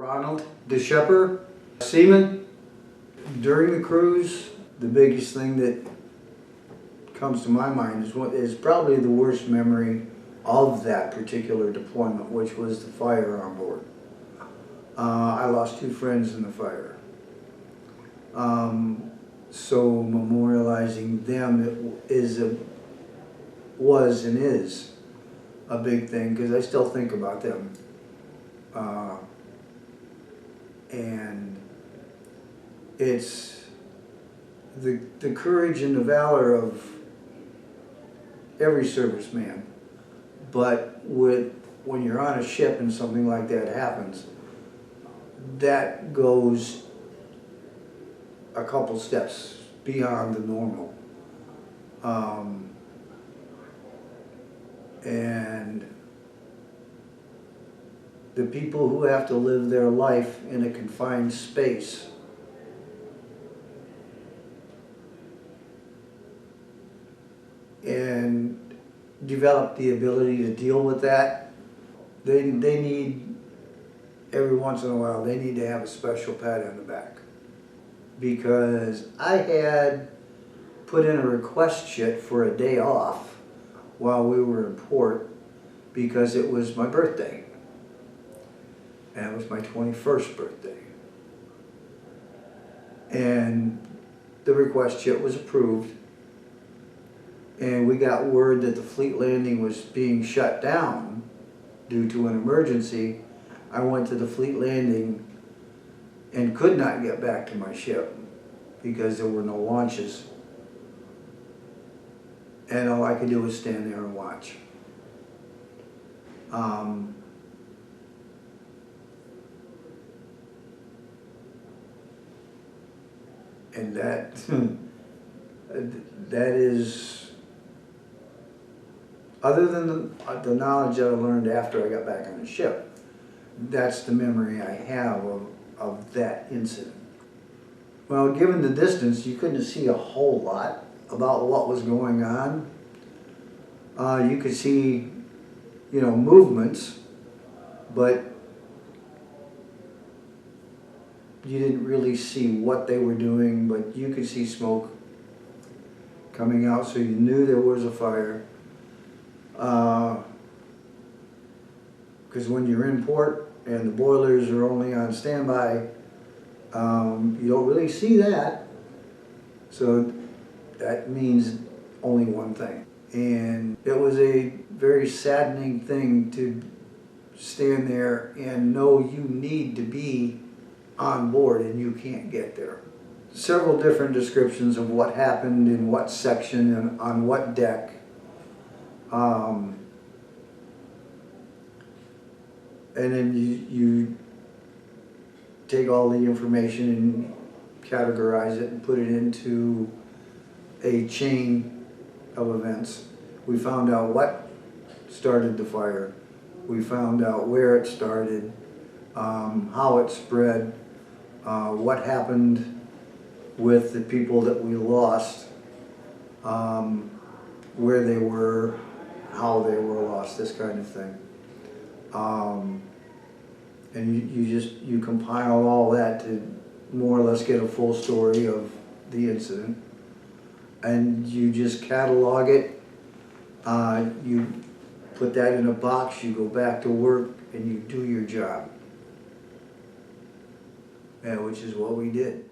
Ronald Deschepper, seaman. During the cruise, the biggest thing that comes to my mind is probably the worst memory of that particular deployment, which was the fire on board. I lost 2 friends in the fire. So memorializing them was and is a big thing, because I still think about them. And it's the courage and the valor of every serviceman, but when you're on a ship and something like that happens, that goes a couple steps beyond the normal. And the people who have to live their life in a confined space and develop the ability to deal with that, they need, every once in a while, they need to have a special pat on the back. Because I had put in a request sheet for a day off while we were in port because it was my birthday. And it was my 21st birthday. And the request sheet was approved. And we got word that the fleet landing was being shut down due to an emergency. I went to the fleet landing and could not get back to my ship because there were no launches. And all I could do was stand there and watch. And that is, other than the knowledge that I learned after I got back on the ship, that's the memory I have of that incident. Well, given the distance, you couldn't see a whole lot about what was going on. You could see, movements, but you didn't really see what they were doing, but you could see smoke coming out, so you knew there was a fire. Because when you're in port and the boilers are only on standby, you don't really see that. So that means only one thing. And it was a very saddening thing to stand there and know you need to be on board and you can't get there. Several different descriptions of what happened in what section and on what deck. And then you take all the information and categorize it and put it into a chain of events. We found out what started the fire. We found out where it started, how it spread, what happened with the people that we lost, where they were, how they were lost, this kind of thing. And you compile all that to more or less get a full story of the incident, and you just catalog it. You put that in a box, you go back to work, and you do your job, which is what we did.